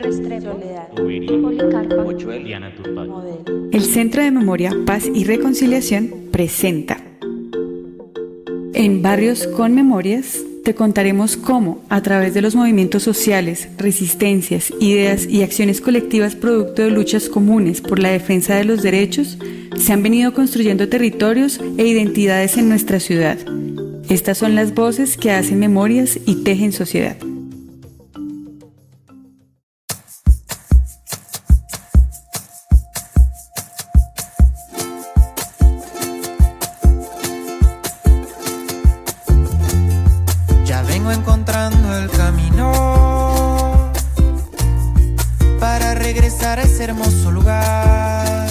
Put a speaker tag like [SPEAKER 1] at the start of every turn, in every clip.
[SPEAKER 1] Restrepo,
[SPEAKER 2] Soledad,
[SPEAKER 1] Tubería, Policarpa,
[SPEAKER 3] Mochuel,
[SPEAKER 4] Diana Turbay.
[SPEAKER 2] Modelo.
[SPEAKER 5] El Centro de Memoria, Paz y Reconciliación presenta. En Barrios con Memorias te contaremos cómo, a través de los movimientos sociales, resistencias, ideas y acciones colectivas producto de luchas comunes por la defensa de los derechos, se han venido construyendo territorios e identidades en nuestra ciudad. Estas son las voces que hacen memorias y tejen sociedad.
[SPEAKER 6] Ya vengo encontrando el camino para regresar a ese hermoso lugar.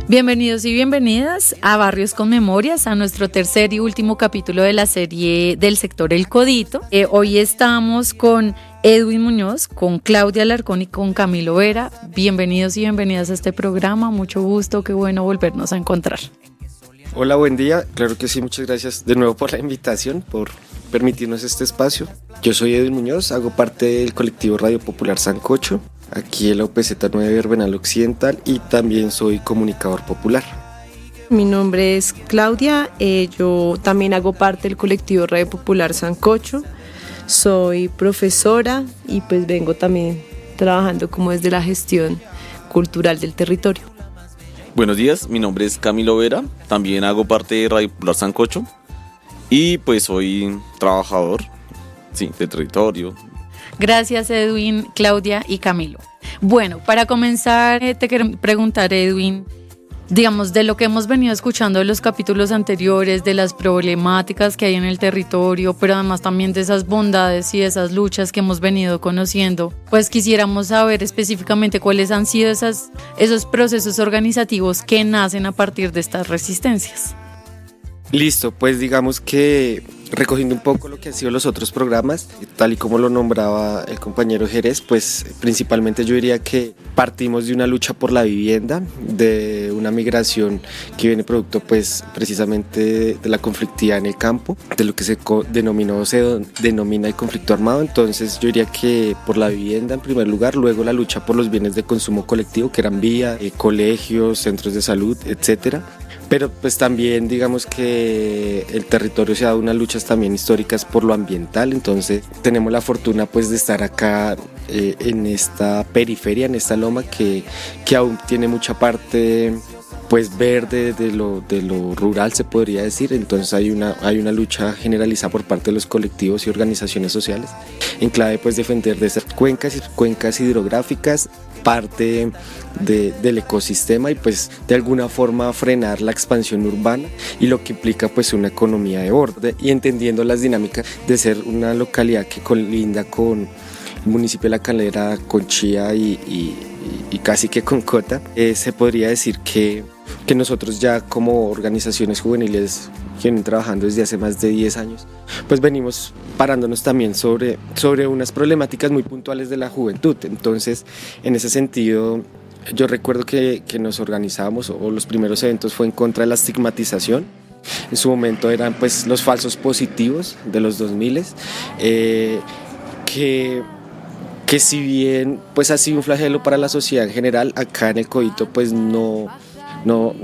[SPEAKER 7] Bienvenidos y bienvenidas a Barrios con Memorias, a nuestro tercer y último capítulo de la serie del sector El Codito. Hoy estamos con Edwin Muñoz, con Claudia Alarcón y con Camilo Vera. Bienvenidos y bienvenidas a este programa, mucho gusto, qué bueno volvernos a encontrar.
[SPEAKER 8] Hola, buen día. Claro que sí, muchas gracias de nuevo por la invitación, por permitirnos este espacio. Yo soy Edwin Muñoz, hago parte del colectivo Radio Popular Sancocho, aquí en la UPZ 9 Herbenal Occidental, y también soy comunicador popular.
[SPEAKER 9] Mi nombre es Claudia, yo también hago parte del colectivo Radio Popular Sancocho, soy profesora y pues vengo también trabajando como desde la gestión cultural del territorio.
[SPEAKER 10] Buenos días, mi nombre es Camilo Vera, también hago parte de Radio Popular Sancocho y pues soy trabajador, sí, de territorio.
[SPEAKER 7] Gracias Edwin, Claudia y Camilo. Bueno, para comenzar te quiero preguntar, Edwin, digamos, de lo que hemos venido escuchando de los capítulos anteriores, de las problemáticas que hay en el territorio, pero además también de esas bondades y esas luchas que hemos venido conociendo, pues quisiéramos saber específicamente cuáles han sido esos procesos organizativos que nacen a partir de estas resistencias.
[SPEAKER 8] Listo, pues digamos que recogiendo un poco lo que han sido los otros programas, tal y como lo nombraba el compañero Jerez, pues principalmente yo diría que partimos de una lucha por la vivienda, de una migración que viene producto pues precisamente de la conflictividad en el campo, de lo que se denomina el conflicto armado. Entonces yo diría que por la vivienda en primer lugar, luego la lucha por los bienes de consumo colectivo, que eran vía, colegios, centros de salud, etcétera. Pero pues también digamos que el territorio se ha dado unas luchas también históricas por lo ambiental. Entonces tenemos la fortuna pues de estar acá en esta periferia, en esta loma que aún tiene mucha parte pues verde de lo rural, se podría decir. Entonces hay una lucha generalizada por parte de los colectivos y organizaciones sociales en clave pues defender de esas cuencas hidrográficas, parte del ecosistema, y pues de alguna forma frenar la expansión urbana y lo que implica pues una economía de borde, y entendiendo las dinámicas de ser una localidad que colinda con el municipio de La Calera, con Chía y casi que con Cota. Se podría decir que nosotros ya como organizaciones juveniles que vienen trabajando desde hace más de 10 años, pues venimos parándonos también sobre unas problemáticas muy puntuales de la juventud. Entonces, en ese sentido, yo recuerdo que nos organizábamos, o los primeros eventos fue en contra de la estigmatización. En su momento eran pues los falsos positivos de los 2000, que si bien pues ha sido un flagelo para la sociedad en general, acá en el Codito pues no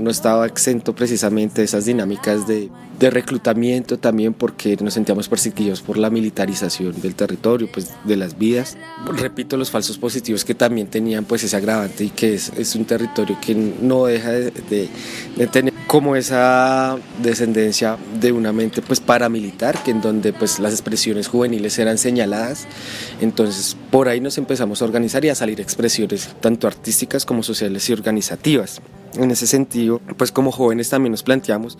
[SPEAKER 8] estaba exento precisamente de esas dinámicas de reclutamiento, también porque nos sentíamos perseguidos por la militarización del territorio, pues de las vidas. Repito, los falsos positivos que también tenían pues ese agravante, y que es un territorio que no deja de tener como esa descendencia de una mente pues paramilitar, que en donde pues las expresiones juveniles eran señaladas. Entonces por ahí nos empezamos a organizar y a salir expresiones tanto artísticas como sociales y organizativas. En ese sentido, pues como jóvenes también nos planteamos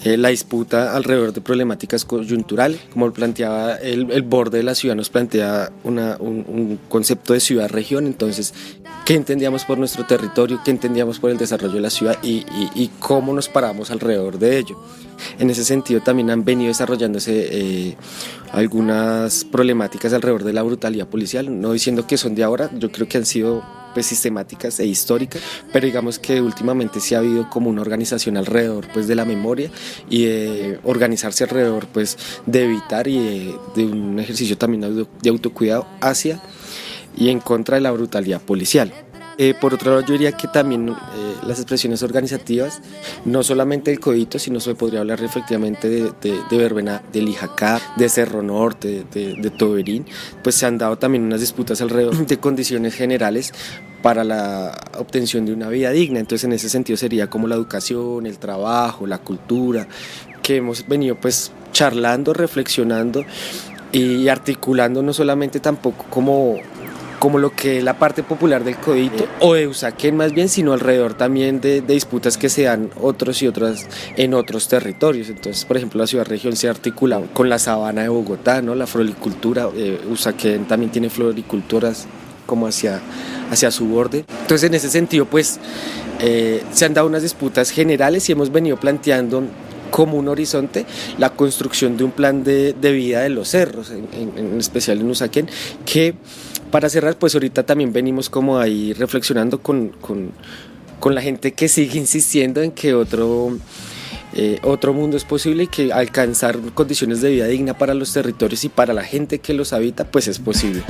[SPEAKER 8] la disputa alrededor de problemáticas coyunturales, como lo planteaba el borde de la ciudad, nos plantea un concepto de ciudad-región. Entonces, ¿qué entendíamos por nuestro territorio? ¿Qué entendíamos por el desarrollo de la ciudad? Y cómo nos paramos alrededor de ello. En ese sentido también han venido desarrollándose algunas problemáticas alrededor de la brutalidad policial, no diciendo que son de ahora, yo creo que han sido pues sistemáticas e históricas, pero digamos que últimamente sí ha habido como una organización alrededor pues de la memoria, y organizarse alrededor pues de evitar, y de un ejercicio también de autocuidado hacia y en contra de la brutalidad policial. Por otro lado, yo diría que también las expresiones organizativas, no solamente del Codito, sino se podría hablar efectivamente de Verbena, de Lijacá, de Cerro Norte, de Toberín, pues se han dado también unas disputas alrededor de condiciones generales para la obtención de una vida digna. Entonces, en ese sentido sería como la educación, el trabajo, la cultura, que hemos venido pues charlando, reflexionando y articulando, no solamente tampoco como lo que es la parte popular del Codito o de Usaquén más bien, sino alrededor también de disputas que se dan otros y otras en otros territorios. Entonces, por ejemplo, la ciudad-región se articula con la sabana de Bogotá, ¿no? La floricultura, Usaquén también tiene floriculturas como hacia su borde. Entonces, en ese sentido, pues, se han dado unas disputas generales y hemos venido planteando como un horizonte la construcción de un plan de vida de los cerros, en especial en Usaquén, que para cerrar, pues ahorita también venimos como ahí reflexionando con la gente que sigue insistiendo en que otro mundo es posible y que alcanzar condiciones de vida digna para los territorios y para la gente que los habita, pues es posible.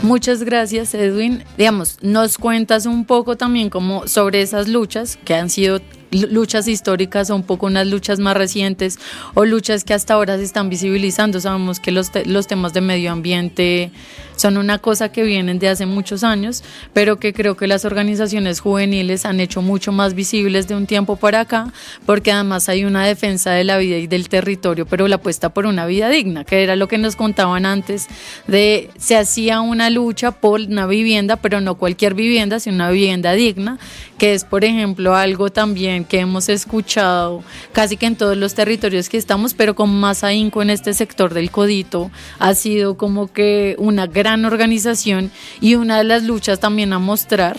[SPEAKER 7] Muchas gracias, Edwin. Digamos, nos cuentas un poco también como sobre esas luchas que han sido luchas históricas o un poco unas luchas más recientes o luchas que hasta ahora se están visibilizando. Sabemos que los temas de medio ambiente son una cosa que vienen de hace muchos años, pero que creo que las organizaciones juveniles han hecho mucho más visibles de un tiempo para acá, porque además hay una defensa de la vida y del territorio, pero la apuesta por una vida digna, que era lo que nos contaban antes, de se hacía una lucha por una vivienda, pero no cualquier vivienda, sino una vivienda digna, que es, por ejemplo, algo también que hemos escuchado casi que en todos los territorios que estamos, pero con más ahínco en este sector del Codito. Ha sido como que una gran organización y una de las luchas también a mostrar,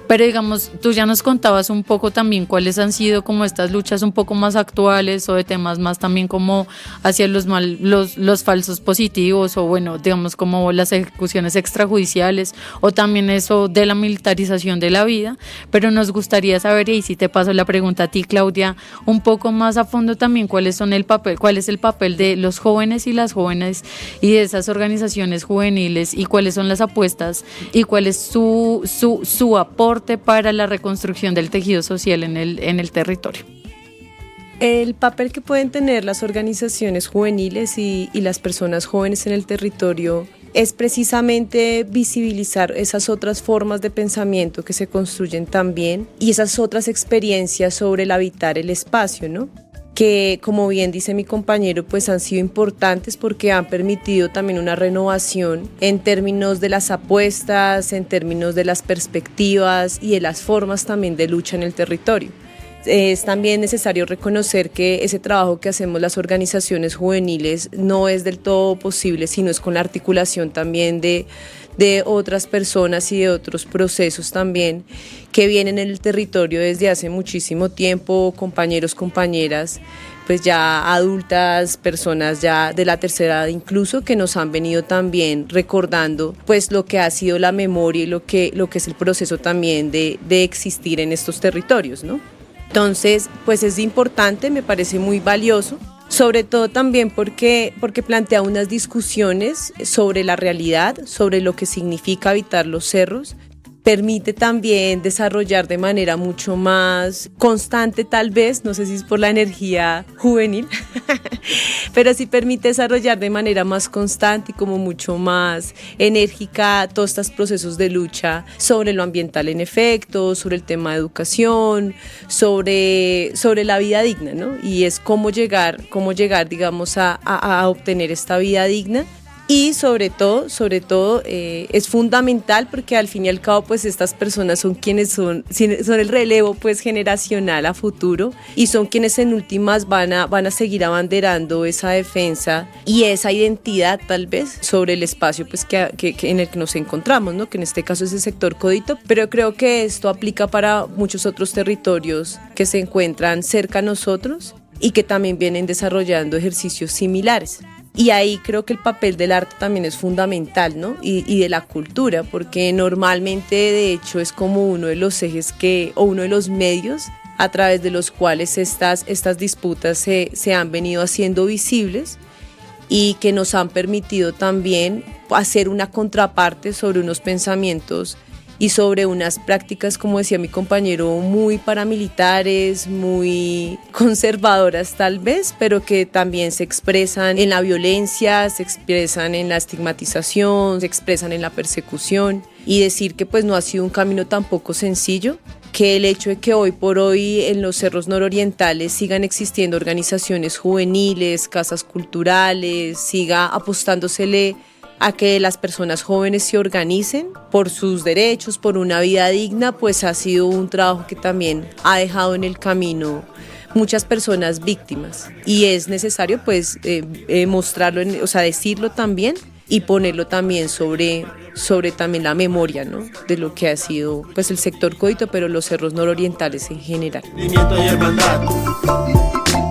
[SPEAKER 7] pero digamos, tú ya nos contabas un poco también cuáles han sido como estas luchas un poco más actuales o de temas más también como hacia los falsos positivos o bueno, digamos como las ejecuciones extrajudiciales o también eso de la militarización de la vida, pero nos gustaría saber, y si te paso la pregunta a ti, Claudia, un poco más a fondo también cuál es el papel de los jóvenes y las jóvenes y de esas organizaciones juveniles y cuáles son las apuestas y cuál es su aporte para la reconstrucción del tejido social en el territorio.
[SPEAKER 9] El papel que pueden tener las organizaciones juveniles y las personas jóvenes en el territorio es precisamente visibilizar esas otras formas de pensamiento que se construyen también y esas otras experiencias sobre el habitar el espacio, ¿no? Que, como bien dice mi compañero, pues han sido importantes porque han permitido también una renovación en términos de las apuestas, en términos de las perspectivas y de las formas también de lucha en el territorio. Es también necesario reconocer que ese trabajo que hacemos las organizaciones juveniles no es del todo posible, sino es con la articulación también de otras personas y de otros procesos también que vienen en el territorio desde hace muchísimo tiempo, compañeros, compañeras, pues ya adultas, personas ya de la tercera edad incluso, que nos han venido también recordando pues lo que ha sido la memoria y lo que es el proceso también de existir en estos territorios, ¿no? Entonces, pues es importante, me parece muy valioso, sobre todo también porque plantea unas discusiones sobre la realidad, sobre lo que significa habitar los cerros. Permite también desarrollar de manera mucho más constante, tal vez, no sé si es por la energía juvenil, pero sí permite desarrollar de manera más constante y como mucho más enérgica todos estos procesos de lucha sobre lo ambiental en efecto, sobre el tema de educación, sobre la vida digna, ¿no? Y es cómo llegar, digamos, a obtener esta vida digna. Y sobre todo es fundamental porque al fin y al cabo pues estas personas son quienes son el relevo pues generacional a futuro y son quienes en últimas van a seguir abanderando esa defensa y esa identidad tal vez sobre el espacio pues que en el que nos encontramos, ¿no? Que en este caso es el sector Codito, pero creo que esto aplica para muchos otros territorios que se encuentran cerca a nosotros y que también vienen desarrollando ejercicios similares. Y ahí creo que el papel del arte también es fundamental, ¿no? Y de la cultura, porque normalmente de hecho es como uno de los ejes o uno de los medios a través de los cuales estas disputas se han venido haciendo visibles y que nos han permitido también hacer una contraparte sobre unos pensamientos y sobre unas prácticas, como decía mi compañero, muy paramilitares, muy conservadoras tal vez, pero que también se expresan en la violencia, se expresan en la estigmatización, se expresan en la persecución, y decir que pues no ha sido un camino tampoco sencillo, que el hecho de que hoy por hoy en los cerros nororientales sigan existiendo organizaciones juveniles, casas culturales, siga apostándosele a que las personas jóvenes se organicen por sus derechos, por una vida digna, pues ha sido un trabajo que también ha dejado en el camino muchas personas víctimas, y es necesario pues mostrarlo, o sea, decirlo también y ponerlo también sobre también la memoria, ¿no?, de lo que ha sido pues el sector Codito, pero los cerros nororientales en general.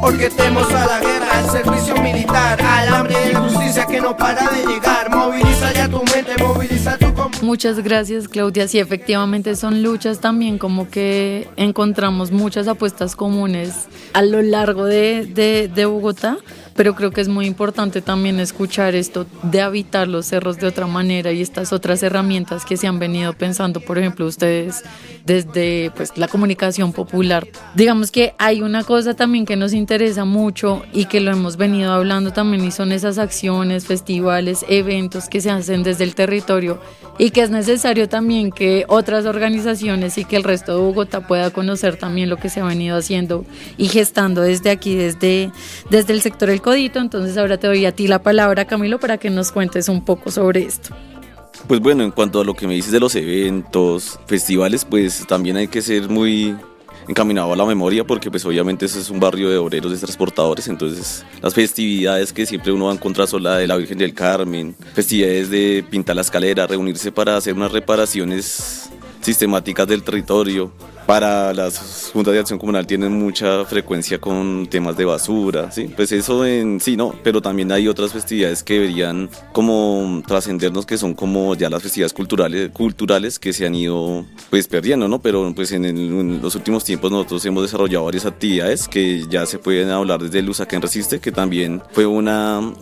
[SPEAKER 1] Porque temos a la guerra, al servicio militar, al hambre de justicia que no para de llegar. Moviliza ya tu mente, moviliza tu...
[SPEAKER 7] Muchas gracias, Claudia. Sí, efectivamente son luchas también como que encontramos muchas apuestas comunes a lo largo de Bogotá, pero creo que es muy importante también escuchar esto de habitar los cerros de otra manera y estas otras herramientas que se han venido pensando, por ejemplo, ustedes desde pues, la comunicación popular. Digamos que hay una cosa también que nos interesa mucho y que lo hemos venido hablando también, y son esas acciones, festivales, eventos que se hacen desde el territorio, y que es necesario también que otras organizaciones y que el resto de Bogotá pueda conocer también lo que se ha venido haciendo y gestando desde aquí, desde el sector del Codito. Entonces ahora te doy a ti la palabra, Camilo, para que nos cuentes un poco sobre esto.
[SPEAKER 10] Pues bueno, en cuanto a lo que me dices de los eventos, festivales, pues también hay que ser muy encaminado a la memoria, porque pues obviamente eso es un barrio de obreros, de transportadores. Entonces las festividades que siempre uno va a encontrar son la de la Virgen del Carmen, festividades de pintar la escalera, reunirse para hacer unas reparaciones sistemáticas del territorio. Para las juntas de acción comunal tienen mucha frecuencia con temas de basura, ¿sí? Pues eso en sí no, pero también hay otras festividades que deberían como trascendernos, que son como ya las festividades culturales que se han ido pues perdiendo, ¿no? Pero pues en los últimos tiempos nosotros hemos desarrollado varias actividades que ya se pueden hablar desde el Usaquén Resiste, que también fue un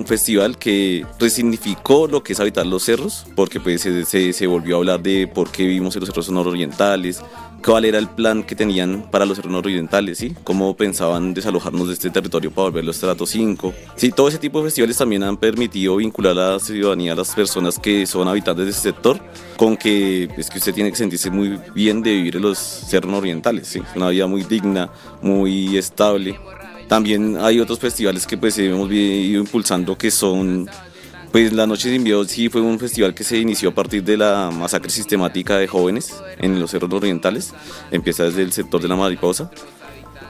[SPEAKER 10] festival que pues significó lo que es habitar los cerros, porque pues se volvió a hablar de por qué vivimos en los cerros nororientales, cuál era el plan que tenían para los cerros nororientales, ¿sí? Cómo pensaban desalojarnos de este territorio para volverlo estrato 5. Sí, todo ese tipo de festivales también han permitido vincular a la ciudadanía, a las personas que son habitantes de ese sector, con que es que usted tiene que sentirse muy bien de vivir en los cerros nororientales, ¿sí? Una vida muy digna, muy estable. También hay otros festivales que pues hemos ido impulsando, que son... Pues la Noche sin Miedo sí fue un festival que se inició a partir de la masacre sistemática de jóvenes en los cerros orientales. Empieza desde el sector de la Mariposa,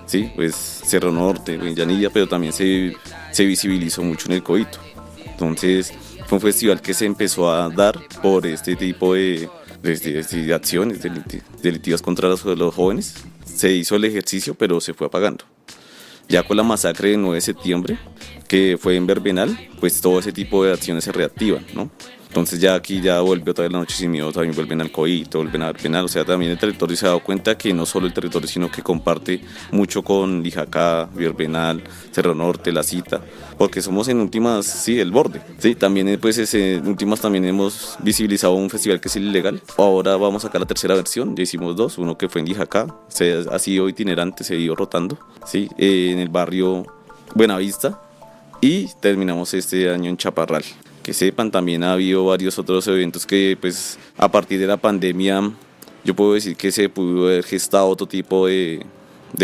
[SPEAKER 10] sí, pues Cerro Norte, Villanilla, pero también se visibilizó mucho en el Codito. Entonces fue un festival que se empezó a dar por este tipo de acciones delictivas contra los jóvenes. Se hizo el ejercicio, pero se fue apagando. Ya con la masacre del 9 de septiembre, que fue en Verbenal, pues todo ese tipo de acciones se reactivan, ¿no? Entonces ya aquí ya vuelve otra vez la Noche sin Miedo, también vuelven al Codito, vuelven a Verbenal. O sea, también el territorio se ha dado cuenta que no solo el territorio, sino que comparte mucho con Lijacá, Verbenal, Cerro Norte, La Cita, porque somos en últimas, sí, el borde. Sí, también pues en últimas también hemos visibilizado un festival que es ilegal. Ahora vamos a sacar la tercera versión, ya hicimos dos, uno que fue en Lijacá, ha sido itinerante, se ha ido rotando, sí, en el barrio Buenavista, y terminamos este año en Chaparral. Que sepan, también ha habido varios otros eventos que pues a partir de la pandemia yo puedo decir que se pudo haber gestado otro tipo de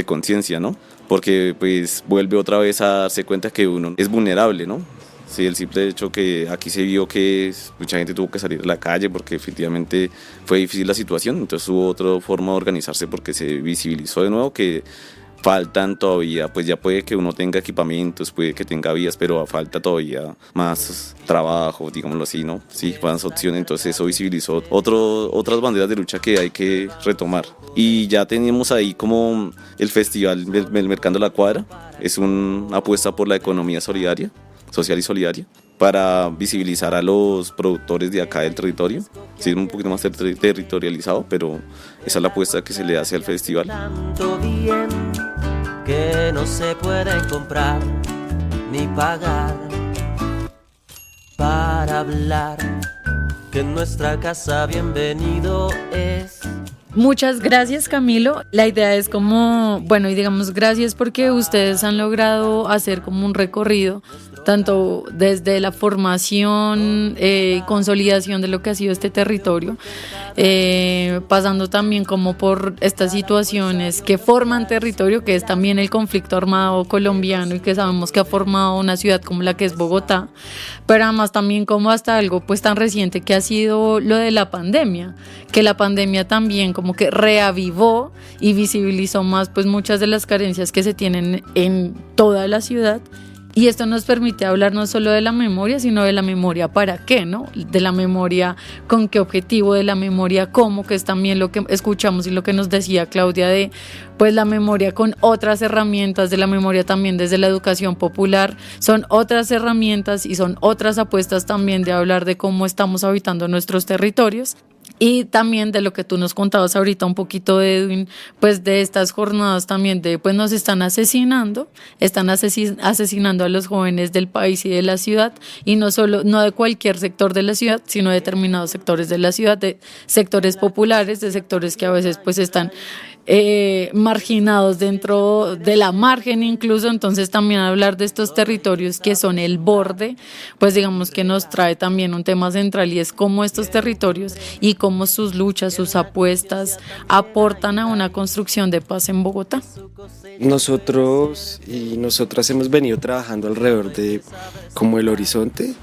[SPEAKER 10] conciencia, ¿no? Porque pues vuelve otra vez a darse cuenta que uno es vulnerable, ¿no? Sí, el simple hecho que aquí se vio que mucha gente tuvo que salir a la calle porque efectivamente fue difícil la situación, entonces hubo otra forma de organizarse porque se visibilizó de nuevo que faltan todavía, pues ya puede que uno tenga equipamientos, puede que tenga vías, pero falta todavía más trabajo, digámoslo así, ¿no? Sí, más opciones, entonces eso visibilizó otras banderas de lucha que hay que retomar. Y ya tenemos ahí como el festival del Mercando la Cuadra, es una apuesta por la economía solidaria, social y solidaria, para visibilizar a los productores de acá del territorio. Sí, es un poquito más territorializado, pero esa es la apuesta que se le hace al festival.
[SPEAKER 2] que no se pueden comprar ni pagar, para hablar que en nuestra casa bienvenido es.
[SPEAKER 7] Muchas gracias, Camilo. La idea es como, bueno, y digamos gracias porque ustedes han logrado hacer como un recorrido tanto desde la formación y consolidación de lo que ha sido este territorio, pasando también como por estas situaciones que forman territorio, que es también el conflicto armado colombiano y que sabemos que ha formado una ciudad como la que es Bogotá, pero además también como hasta algo pues tan reciente que ha sido lo de la pandemia, que la pandemia también como que reavivó y visibilizó más pues muchas de las carencias que se tienen en toda la ciudad. Y esto nos permite hablar no solo de la memoria, sino de la memoria para qué, ¿no? De la memoria con qué objetivo, de la memoria cómo, que es también lo que escuchamos y lo que nos decía Claudia de pues la memoria con otras herramientas, de la memoria también desde la educación popular, son otras herramientas y son otras apuestas también de hablar de cómo estamos habitando nuestros territorios. Y también de lo que tú nos contabas ahorita un poquito, Edwin, pues de estas jornadas también de pues nos están asesinando a los jóvenes del país y de la ciudad, y no de cualquier sector de la ciudad, sino de determinados sectores de la ciudad, de sectores populares, de sectores que a veces pues están marginados dentro de la margen incluso. Entonces también hablar de estos territorios que son el borde, pues digamos que nos trae también un tema central, y es cómo estos territorios y cómo sus luchas, sus apuestas aportan a una construcción de paz en Bogotá.
[SPEAKER 8] Nosotros y nosotras hemos venido trabajando alrededor de como el horizonte,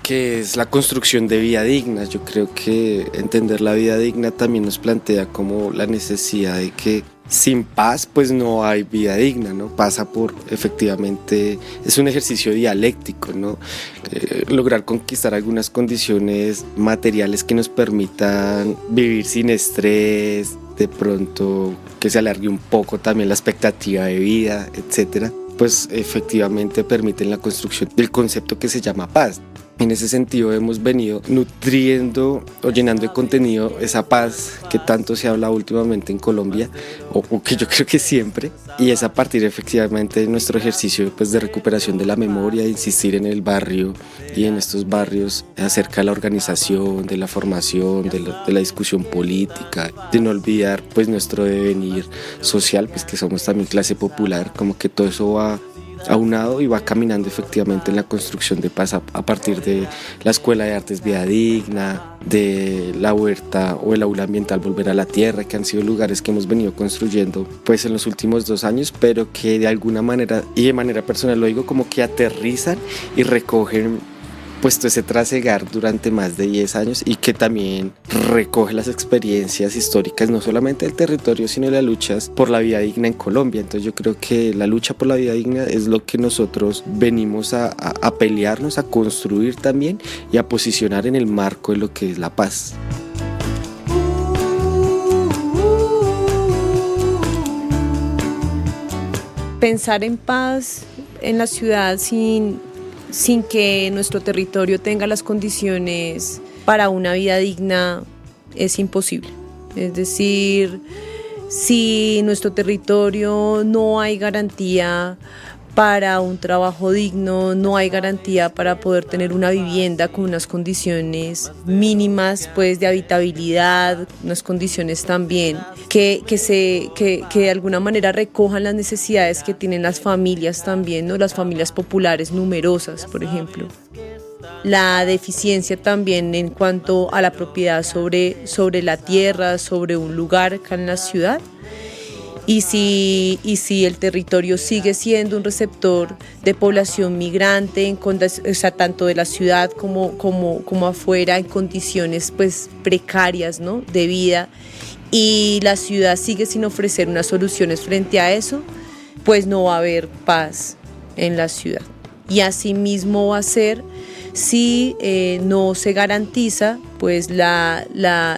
[SPEAKER 8] que es la construcción de vida digna. Yo creo que entender la vida digna también nos plantea como la necesidad de que sin paz pues no hay vida digna, ¿no? Pasa por, efectivamente, es un ejercicio dialéctico, ¿no? Lograr conquistar algunas condiciones materiales que nos permitan vivir sin estrés, de pronto que se alargue un poco también la expectativa de vida, etcétera, pues efectivamente permiten la construcción del concepto que se llama paz. En ese sentido hemos venido nutriendo o llenando de contenido esa paz que tanto se habla últimamente en Colombia, o que yo creo que siempre, y es a partir efectivamente de nuestro ejercicio pues, de recuperación de la memoria, de insistir en el barrio y en estos barrios acerca de la organización, de la formación, de la discusión política, de no olvidar pues nuestro devenir social, pues que somos también clase popular, como que todo eso va aunado y va caminando efectivamente en la construcción de paz a partir de la Escuela de Artes Vida Digna, de la huerta o el aula ambiental Volver a la Tierra, que han sido lugares que hemos venido construyendo pues en los últimos 2 años, pero que de alguna manera, y de manera personal lo digo, como que aterrizan y recogen puesto ese trasegar durante más de 10 años, y que también recoge las experiencias históricas no solamente del territorio sino de las luchas por la vida digna en Colombia. Entonces yo creo que la lucha por la vida digna es lo que nosotros venimos a pelearnos, a construir también y a posicionar en el marco de lo que es la paz.
[SPEAKER 9] Pensar en paz en la ciudad sin que nuestro territorio tenga las condiciones para una vida digna es imposible. Es decir, si en nuestro territorio no hay garantía para un trabajo digno, no hay garantía para poder tener una vivienda con unas condiciones mínimas pues, de habitabilidad, unas condiciones también que de alguna manera recojan las necesidades que tienen las familias también, ¿no? Las familias populares numerosas, por ejemplo. La deficiencia también en cuanto a la propiedad sobre la tierra, sobre un lugar acá en la ciudad. Y si el territorio sigue siendo un receptor de población migrante, o sea, tanto de la ciudad como afuera, en condiciones pues, precarias, ¿no? de vida, y la ciudad sigue sin ofrecer unas soluciones frente a eso, pues no va a haber paz en la ciudad. Y así mismo va a ser si no se garantiza pues la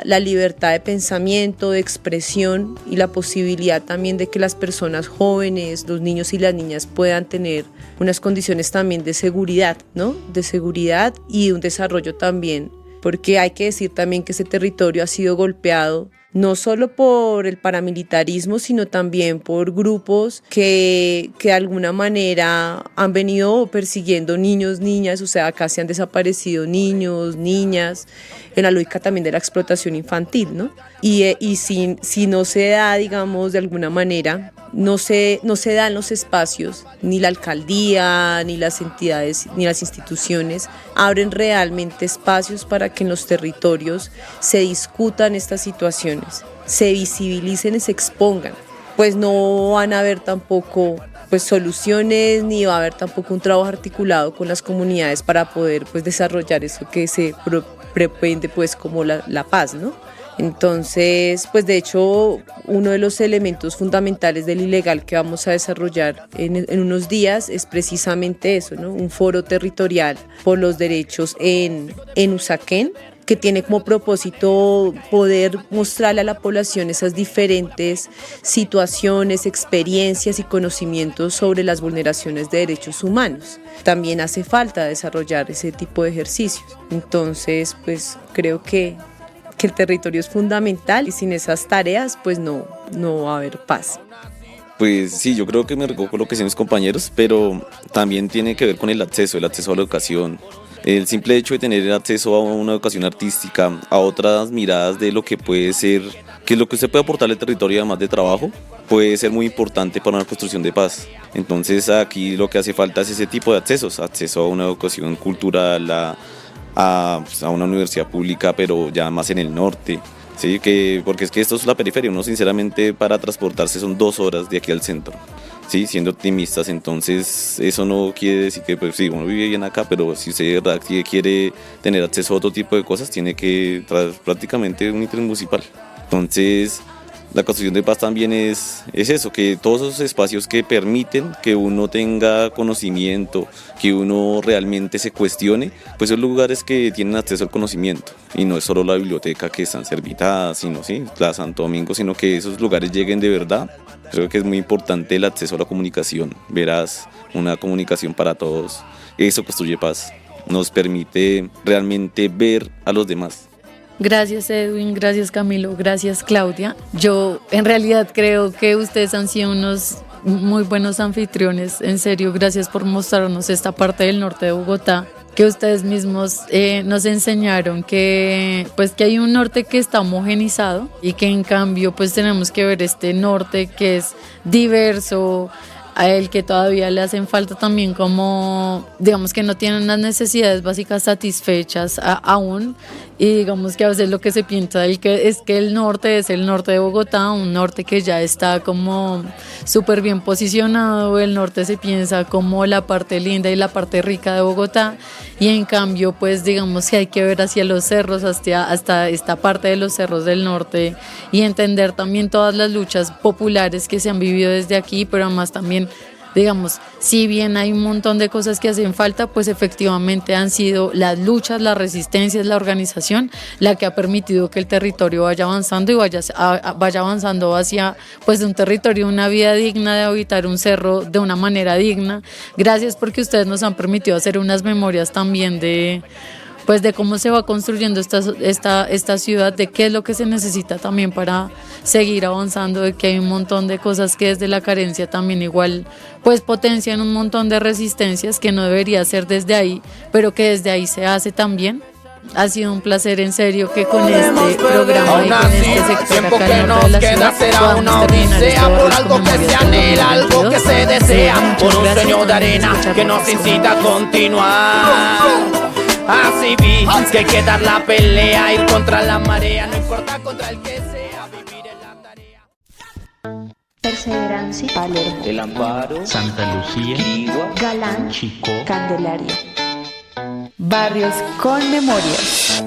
[SPEAKER 9] libertad de pensamiento, de expresión, y la posibilidad también de que las personas jóvenes, los niños y las niñas puedan tener unas condiciones también de seguridad, ¿no? De seguridad y un desarrollo también porque hay que decir también que ese territorio ha sido golpeado no solo por el paramilitarismo, sino también por grupos que de alguna manera han venido persiguiendo niños, niñas, o sea, acá se han desaparecido niños, niñas, en la lógica también de la explotación infantil, ¿no? Y si no se da, digamos, de alguna manera, no se dan los espacios, ni la alcaldía, ni las entidades, ni las instituciones abren realmente espacios para que en los territorios se discutan estas situaciones, se visibilicen y se expongan. Pues no van a haber tampoco pues soluciones, ni va a haber tampoco un trabajo articulado con las comunidades para poder pues desarrollar eso que se pretende pues como la paz, ¿no? Entonces, pues de hecho, uno de los elementos fundamentales del ilegal que vamos a desarrollar en unos días es precisamente eso, ¿no? Un foro territorial por los derechos en Usaquén, que tiene como propósito poder mostrarle a la población esas diferentes situaciones, experiencias y conocimientos sobre las vulneraciones de derechos humanos. También hace falta desarrollar ese tipo de ejercicios. Entonces, pues creo que el territorio es fundamental y sin esas tareas pues no va a haber paz.
[SPEAKER 10] Pues sí, yo creo que me recojo lo que dicen mis compañeros, pero también tiene que ver con el acceso a la educación. El simple hecho de tener acceso a una educación artística, a otras miradas de lo que puede ser, que es lo que usted puede aportar al territorio además de trabajo, puede ser muy importante para una construcción de paz. Entonces aquí lo que hace falta es ese tipo de accesos, acceso a una educación cultural, a una universidad pública, pero ya más en el norte, ¿sí? Porque es que esto es la periferia, uno sinceramente para transportarse son 2 horas de aquí al centro, ¿sí? Siendo optimistas, entonces eso no quiere decir que pues, sí, uno vive bien acá, pero si usted de verdad quiere tener acceso a otro tipo de cosas, tiene que prácticamente un interés municipal. Entonces la construcción de paz también es eso, que todos esos espacios que permiten que uno tenga conocimiento, que uno realmente se cuestione, pues son lugares que tienen acceso al conocimiento. Y no es solo la biblioteca que están servitadas, sino sí, la Santo Domingo, sino que esos lugares lleguen de verdad. Creo que es muy importante el acceso a la comunicación, veraz, una comunicación para todos. Eso construye paz, nos permite realmente ver a los demás.
[SPEAKER 7] Gracias Edwin, gracias Camilo, gracias Claudia. Yo en realidad creo que ustedes han sido unos muy buenos anfitriones, en serio, gracias por mostrarnos esta parte del norte de Bogotá, que ustedes mismos nos enseñaron que hay un norte que está homogenizado y que en cambio pues tenemos que ver este norte que es diverso, a él que todavía le hacen falta también como, digamos que no tienen unas necesidades básicas satisfechas aún, y digamos que a veces lo que se piensa es que el norte es el norte de Bogotá, un norte que ya está como súper bien posicionado, el norte se piensa como la parte linda y la parte rica de Bogotá, y en cambio pues digamos que hay que ver hacia los cerros, hasta esta parte de los cerros del norte, y entender también todas las luchas populares que se han vivido desde aquí, pero además también digamos, si bien hay un montón de cosas que hacen falta, pues efectivamente han sido las luchas, las resistencias, la organización la que ha permitido que el territorio vaya avanzando y vaya avanzando hacia pues un territorio, una vida digna, de habitar un cerro de una manera digna. Gracias porque ustedes nos han permitido hacer unas memorias también de cómo se va construyendo esta ciudad, de qué es lo que se necesita también para seguir avanzando, de que hay un montón de cosas que desde la carencia también igual pues potencian un montón de resistencias que no debería ser desde ahí, pero que desde ahí se hace también. Ha sido un placer en serio que con este programa y con este sector acá al norte de la ciudad podamos terminar este barrio como algo que se desea, por un sueño de arena que nos incita a continuar. Así vi que hay que dar la pelea, ir contra la marea, no importa contra el que sea, vivir en la tarea.
[SPEAKER 3] Perseverancia, Palermo,
[SPEAKER 4] El Amparo,
[SPEAKER 3] Santa Lucía,
[SPEAKER 4] Quirigua,
[SPEAKER 3] Galán, Chicó, Candelaria.
[SPEAKER 5] Barrios con memorias.